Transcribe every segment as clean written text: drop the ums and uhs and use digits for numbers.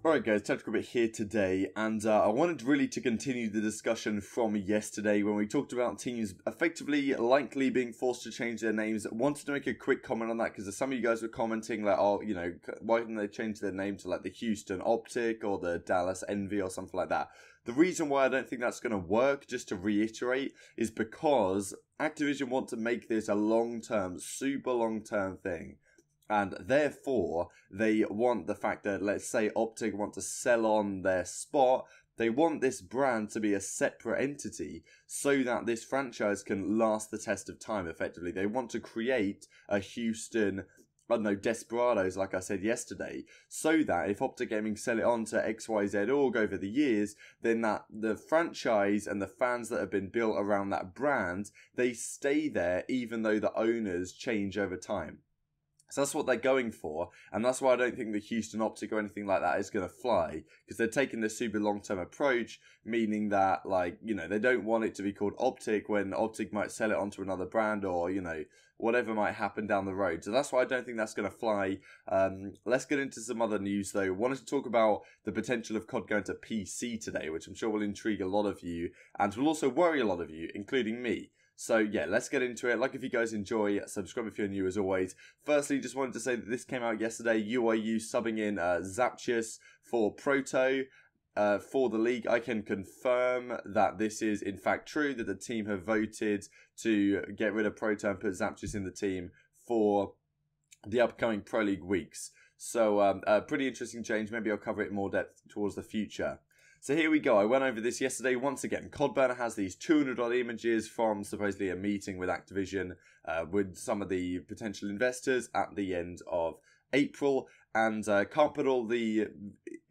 Alright guys, Tactical Bit here today, and I wanted really to continue the discussion from yesterday when we talked about teams effectively likely being forced to change their names. I wanted to make a quick comment on that because some of you guys were commenting like, oh, you know, why didn't they change their name to like the Houston Optic or the Dallas Envy or something like that? The reason why I don't think that's going to work, just to reiterate, is because Activision want to make this a long-term, super long-term thing. And therefore, they want the fact that, let's say, Optic want to sell on their spot. They want this brand to be a separate entity so that this franchise can last the test of time, effectively. They want to create a Houston, I don't know, Desperados, like I said yesterday, so that if Optic Gaming sell it on to XYZ org over the years, then that the franchise and the fans that have been built around that brand, they stay there even though the owners change over time. So that's what they're going for, and that's why I don't think the Houston Optic or anything like that is going to fly, because they're taking this super long-term approach, meaning that, like, you know, they don't want it to be called Optic when Optic might sell it onto another brand or, you know, whatever might happen down the road. So that's why I don't think that's going to fly. Let's get into some other news, though. I wanted to talk about the potential of CoD going to PC today, which I'm sure will intrigue a lot of you, and will also worry a lot of you, including me. So yeah, let's get into it. Like, if you guys enjoy, subscribe if you're new as always. Firstly, just wanted to say that this came out yesterday. UIU subbing in Zaptius for Proto for the league. I can confirm that this is in fact true, that the team have voted to get rid of Proto and put Zaptius in the team for the upcoming Pro League weeks. So a pretty interesting change. Maybe I'll cover it in more depth towards the future. So here we go. I went over this yesterday once again. COD Burner has these 200 odd images from supposedly a meeting with Activision with some of the potential investors at the end of April, and can't put all the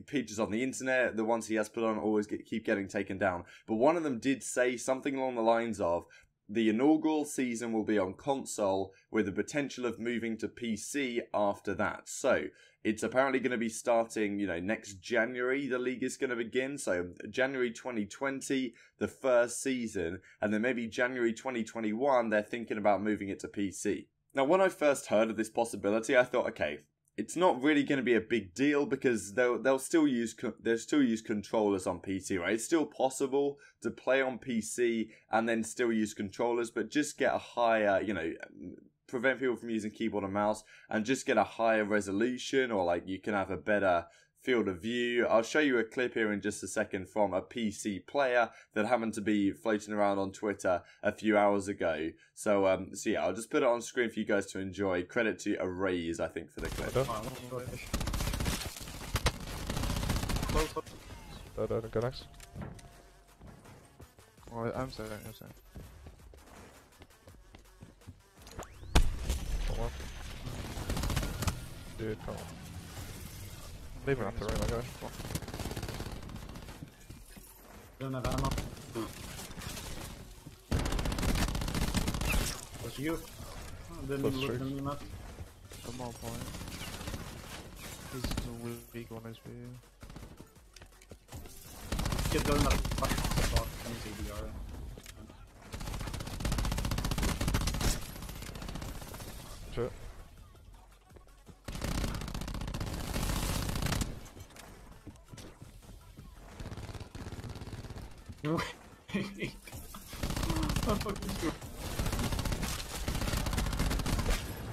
pictures on the internet. The ones he has put on always keep getting taken down. But one of them did say something along the lines of, the inaugural season will be on console with the potential of moving to PC after that. So it's apparently going to be starting, you know, next January, the league is going to begin. So January 2020, the first season, and then maybe January 2021, they're thinking about moving it to PC. Now, when I first heard of this possibility, I thought, okay, it's not really going to be a big deal because they'll still use controllers on PC, right? It's still possible to play on PC and then still use controllers, but just get a higher, you know, prevent people from using keyboard and mouse and just get a higher resolution, or like you can have a better field of view. I'll show you a clip here in just a second from a PC player that happened to be floating around on Twitter a few hours ago. So, so yeah, I'll just put it on screen for you guys to enjoy. Credit to Arrays, I think, for the clip. Go next. Oh, I'm sorry. Dude, come on. Leave me off the room, I go. Come on. Don't have ammo. Was you? Oh, didn't look at me much. Come on, point. This is a weak one, HP. Kid going up the fucking spot. Can you see the R? Shit.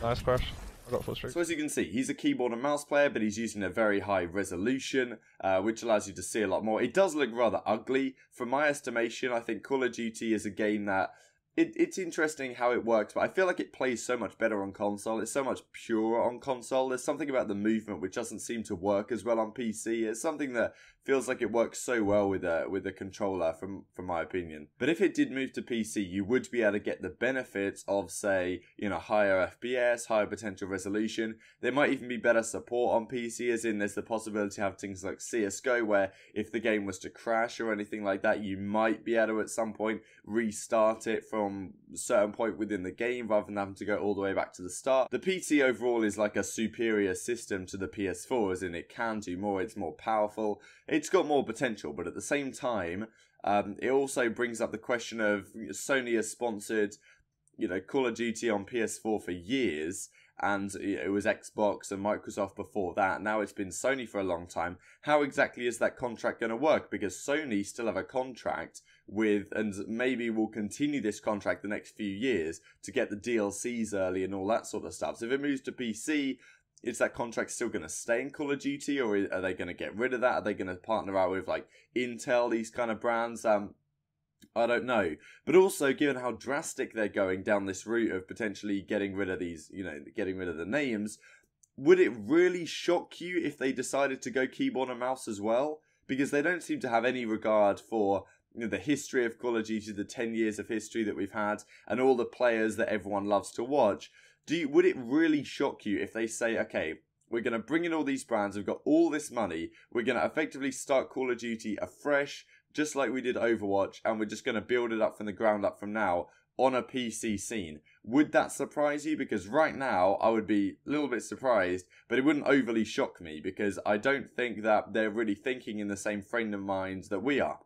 Nice crash. I got full streak. So as you can see, he's a keyboard and mouse player, but he's using a very high resolution, which allows you to see a lot more. It does look rather ugly. From my estimation, I think Call of Duty is a game that it's interesting how it works, but I feel like it plays so much better on console. It's so much purer on console. There's something about the movement which doesn't seem to work as well on PC. It's something that feels like it works so well with a controller, from my opinion. But if it did move to PC, you would be able to get the benefits of, say, you know, higher FPS, higher potential resolution. There might even be better support on PC, as in there's the possibility to have things like CSGO, where if the game was to crash or anything like that, you might be able to at some point restart it from a certain point within the game rather than having to go all the way back to the start. The PC overall is like a superior system to the PS4, as in it can do more, it's more powerful. It's got more potential, but at the same time, it also brings up the question of Sony has sponsored, you know, Call of Duty on PS4 for years, and it was Xbox and Microsoft before that. Now it's been Sony for a long time. How exactly is that contract going to work? Because Sony still have a contract with, and maybe will continue this contract the next few years to get the DLCs early and all that sort of stuff. So if it moves to PC, is that contract still going to stay in Call of Duty, or are they going to get rid of that? Are they going to partner out with like Intel, these kind of brands? I don't know. But also, given how drastic they're going down this route of potentially getting rid of these, getting rid of the names, would it really shock you if they decided to go keyboard and mouse as well? Because they don't seem to have any regard for the history of Call of Duty, the 10 years of history that we've had, and all the players that everyone loves to watch. Would it really shock you if they say, okay, we're going to bring in all these brands, we've got all this money, we're going to effectively start Call of Duty afresh, just like we did Overwatch, and we're just going to build it up from the ground up from now on a PC scene? Would that surprise you? Because right now, I would be a little bit surprised, but it wouldn't overly shock me, because I don't think that they're really thinking in the same frame of mind that we are.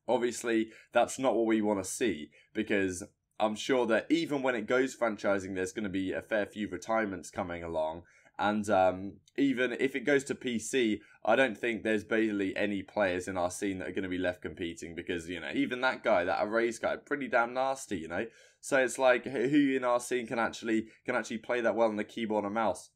Obviously, that's not what we want to see, because I'm sure that even when it goes franchising, there's going to be a fair few retirements coming along. And even if it goes to PC, I don't think there's basically any players in our scene that are going to be left competing, because, even that guy, that Arrays guy, pretty damn nasty, So it's like, who in our scene can actually play that well on the keyboard and mouse?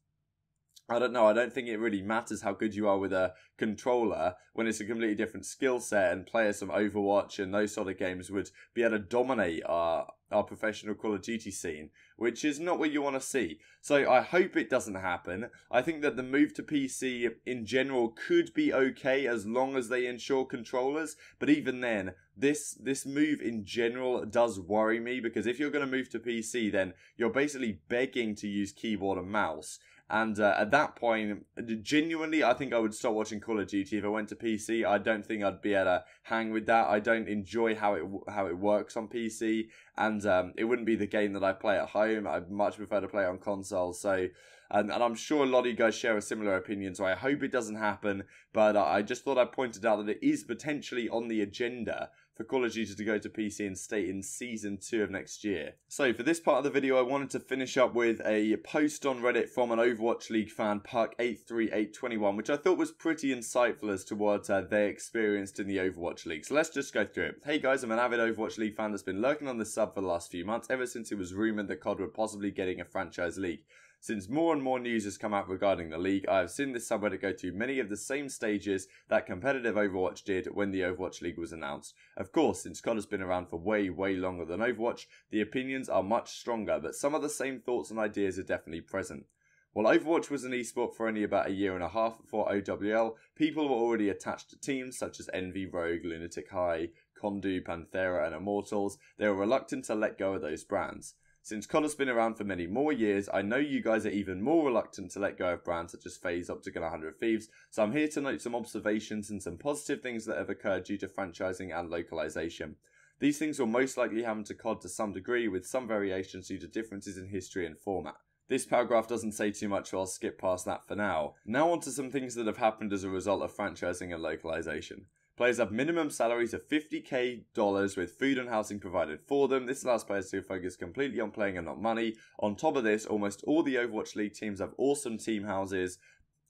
I don't know. I don't think it really matters how good you are with a controller when it's a completely different skill set, and players from Overwatch and those sort of games would be able to dominate our professional Call of Duty scene, which is not what you want to see. So I hope it doesn't happen. I think that the move to PC in general could be okay as long as they ensure controllers, but even then, this move in general does worry me, because if you're going to move to PC, then you're basically begging to use keyboard and mouse. And at that point, genuinely, I think I would stop watching Call of Duty if I went to PC. I don't think I'd be able to hang with that. I don't enjoy how it works on PC, and it wouldn't be the game that I play at home. I'd much prefer to play on console. So, and I'm sure a lot of you guys share a similar opinion, so I hope it doesn't happen. But I just thought I pointed out that it is potentially on the agenda for Call of Duty to go to PC and stay in Season 2 of next year. So for this part of the video, I wanted to finish up with a post on Reddit from an Overwatch League fan, Puck83821, which I thought was pretty insightful as to what they experienced in the Overwatch League. So let's just go through it. Hey guys, I'm an avid Overwatch League fan that's been lurking on the sub for the last few months, ever since it was rumoured that CoD were possibly getting a franchise league. Since more and more news has come out regarding the league, I have seen this subreddit go through many of the same stages that competitive Overwatch did when the Overwatch League was announced. Of course, since CoD has been around for way longer than Overwatch, the opinions are much stronger, but some of the same thoughts and ideas are definitely present. While Overwatch was an esport for only about a year and a half before OWL, people were already attached to teams such as Envy, Rogue, Lunatic High, Condu, Panthera and Immortals. They were reluctant to let go of those brands. Since CoD has been around for many more years, I know you guys are even more reluctant to let go of brands such as FaZe, Optic and 100 Thieves, so I'm here to note some observations and some positive things that have occurred due to franchising and localization. These things will most likely happen to CoD to some degree, with some variations due to differences in history and format. This paragraph doesn't say too much, so I'll skip past that for now. Now on to some things that have happened as a result of franchising and localization. Players have minimum salaries of $50k with food and housing provided for them. This allows players to focus completely on playing and not money. On top of this, almost all the Overwatch League teams have awesome team houses.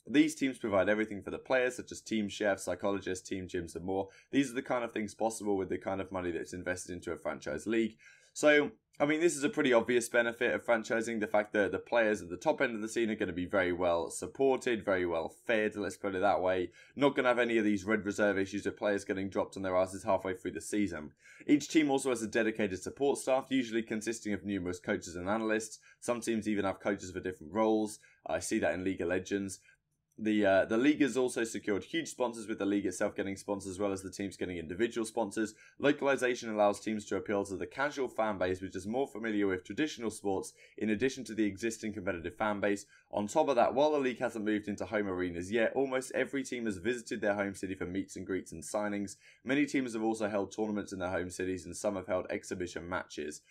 These teams provide everything for the players, such as team chefs, psychologists, team gyms and more. These are the kind of things possible with the kind of money that's invested into a franchise league. So, I mean, this is a pretty obvious benefit of franchising, the fact that the players at the top end of the scene are going to be very well supported, very well fed, let's put it that way. Not going to have any of these red reserve issues of players getting dropped on their asses halfway through the season. Each team also has a dedicated support staff, usually consisting of numerous coaches and analysts. Some teams even have coaches for different roles. I see that in League of Legends. The league has also secured huge sponsors, with the league itself getting sponsors as well as the teams getting individual sponsors. Localization allows teams to appeal to the casual fan base, which is more familiar with traditional sports, in addition to the existing competitive fan base. On top of that, while the league hasn't moved into home arenas yet, almost every team has visited their home city for meets and greets and signings. Many teams have also held tournaments in their home cities, and some have held exhibition matches.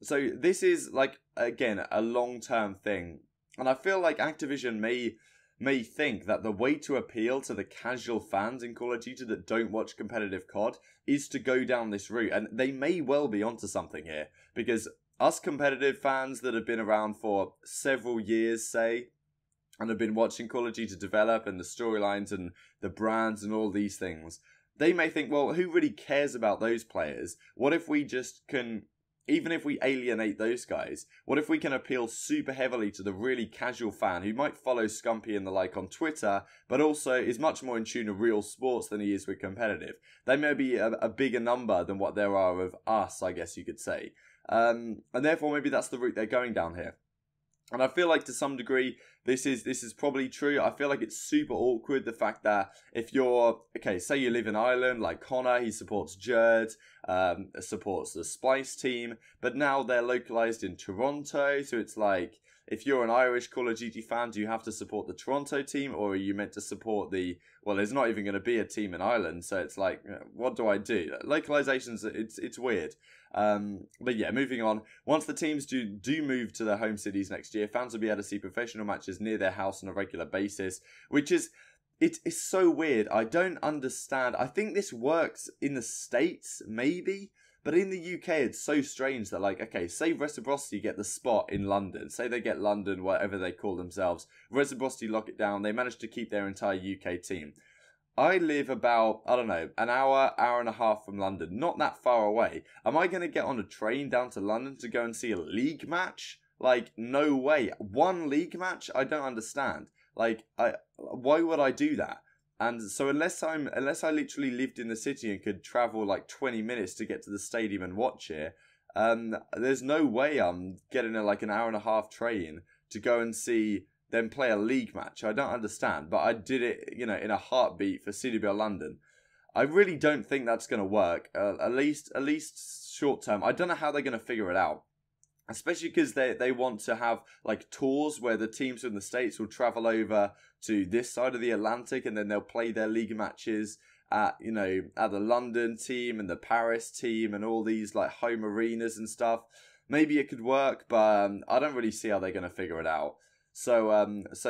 So this is, like, again, a long-term thing. And I feel like Activision may think that the way to appeal to the casual fans in Call of Duty that don't watch competitive CoD is to go down this route. And they may well be onto something here, because us competitive fans that have been around for several years, say, and have been watching Call of Duty develop and the storylines and the brands and all these things, they may think, well, who really cares about those players? What if we just can, even if we alienate those guys, what if we can appeal super heavily to the really casual fan who might follow Scumpy and the like on Twitter, but also is much more in tune with real sports than he is with competitive? They may be a bigger number than what there are of us, I guess you could say. And therefore, maybe that's the route they're going down here. And I feel like to some degree, this is probably true. I feel like it's super awkward, the fact that if you're, okay, say you live in Ireland, like Connor, he supports Jerd, supports the Splice team, but now they're localized in Toronto, so it's like, if you're an Irish Call of Duty fan, do you have to support the Toronto team, or are you meant to support the, well, there's not even going to be a team in Ireland, so it's like, what do I do? Localizations, it's weird. But yeah, moving on. Once the teams do move to their home cities next year, fans will be able to see professional matches near their house on a regular basis, which is, it's so weird. I don't understand. I think this works in the States, maybe, but in the UK, it's so strange that, like, okay, say Reciprocity get the spot in London. Say they get London, whatever they call themselves. Reciprocity lock it down. They manage to keep their entire UK team. I live about, I don't know, an hour and a half from London. Not that far away. Am I going to get on a train down to London to go and see a league match? Like, no way. One league match? I don't understand. Like, why would I do that? And so unless I literally lived in the city and could travel like 20 minutes to get to the stadium and watch it, there's no way I'm getting like an hour and a half train to go and see them play a league match. I don't understand, but I did it, in a heartbeat for CWL London. I really don't think that's going to work, at least short term. I don't know how they're going to figure it out. Especially because they want to have like tours where the teams from the States will travel over to this side of the Atlantic, and then they'll play their league matches at the London team and the Paris team and all these like home arenas and stuff. Maybe it could work, but I don't really see how they're going to figure it out. So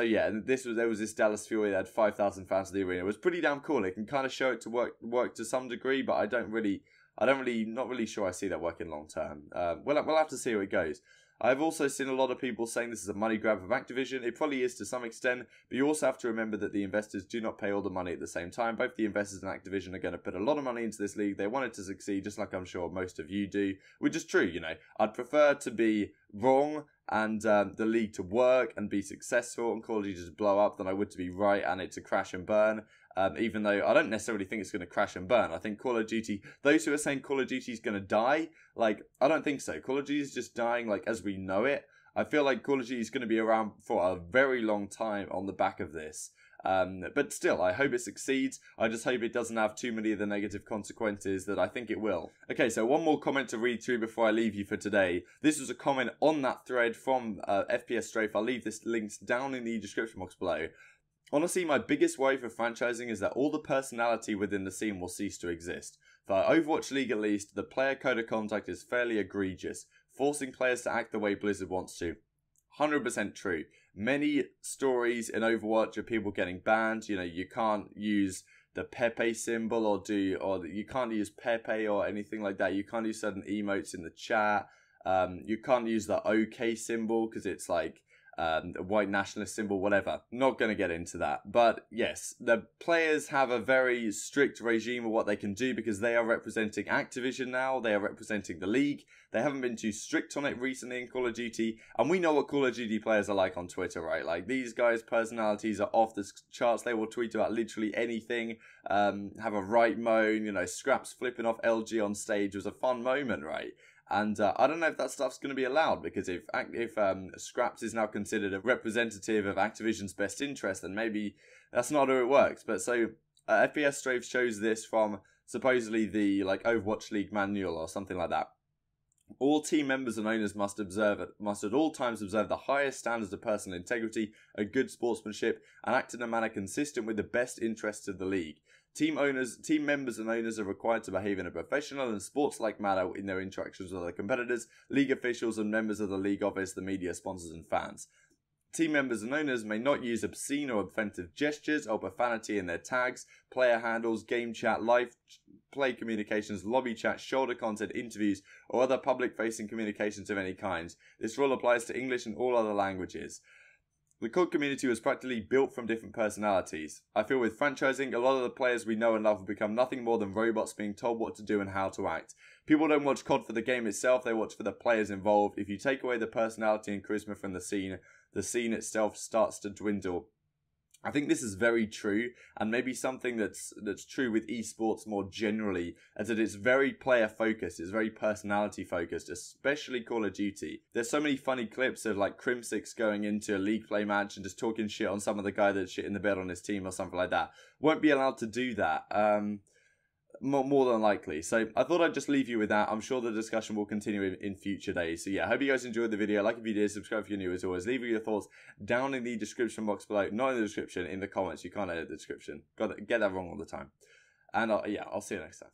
yeah, there was this Dallas Fury that had 5,000 fans in the arena. It was pretty damn cool. It can kind of show it to work to some degree, but not really sure I see that working long term. We'll have to see how it goes. I've also seen a lot of people saying this is a money grab of Activision. It probably is to some extent, but you also have to remember that the investors do not pay all the money at the same time. Both the investors and Activision are going to put a lot of money into this league. They want it to succeed, just like I'm sure most of you do, which is true, I'd prefer to be wrong and the league to work and be successful and Call of Duty to blow up than I would to be right and it to crash and burn. Even though I don't necessarily think it's going to crash and burn. I think Call of Duty, those who are saying Call of Duty is going to die, like, I don't think so. Call of Duty is just dying, like, as we know it. I feel like Call of Duty is going to be around for a very long time on the back of this. But still, I hope it succeeds. I just hope it doesn't have too many of the negative consequences that I think it will. Okay, so one more comment to read through before I leave you for today. This was a comment on that thread from FPS Strafe. I'll leave this links down in the description box below. Honestly, my biggest worry for franchising is that all the personality within the scene will cease to exist. For Overwatch League at least, the player code of conduct is fairly egregious, forcing players to act the way Blizzard wants to. 100% true. Many stories in Overwatch of people getting banned. You can't use the Pepe symbol or you can't use Pepe or anything like that. You can't use certain emotes in the chat. You can't use the OK symbol because it's like a white nationalist symbol, whatever. Not going to get into that. But yes, the players have a very strict regime of what they can do because they are representing Activision now. They are representing the league. They haven't been too strict on it recently in Call of Duty. And we know what Call of Duty players are like on Twitter, right? Like, these guys' personalities are off the charts. They will tweet about literally anything. Have a right moan, Scraps flipping off LG on stage was a fun moment, right? And I don't know if that stuff's going to be allowed, because if Scraps is now considered a representative of Activision's best interest, then maybe that's not how it works. But so FPS Strafe shows this from supposedly the Overwatch League manual or something like that. All team members and owners must at all times observe the highest standards of personal integrity, a good sportsmanship, and act in a manner consistent with the best interests of the league. Team members and owners are required to behave in a professional and sports-like manner in their interactions with other competitors, league officials and members of the league office, the media, sponsors and fans. Team members and owners may not use obscene or offensive gestures or profanity in their tags, player handles, game chat, live play communications, lobby chats, shoulder content, interviews, or other public-facing communications of any kind. This rule applies to English and all other languages. The CoD community was practically built from different personalities. I feel with franchising, a lot of the players we know and love have become nothing more than robots being told what to do and how to act. People don't watch CoD for the game itself, they watch for the players involved. If you take away the personality and charisma from the scene itself starts to dwindle. I think this is very true, and maybe something that's true with esports more generally, as that it's very player focused, it's very personality focused, especially Call of Duty. There's so many funny clips of like Crimsix going into a league play match and just talking shit on some of the guy that's shit in the bed on his team or something like that. Won't be allowed to do that. More than likely. So I thought I'd just leave you with that. I'm sure the discussion will continue in future days. So yeah, I hope you guys enjoyed the video. Like if you did, subscribe if you're new as always. Leave your thoughts down in the description box below. Not in the description, in the comments. You can't edit the description. Got to get that wrong all the time. And yeah, I'll see you next time.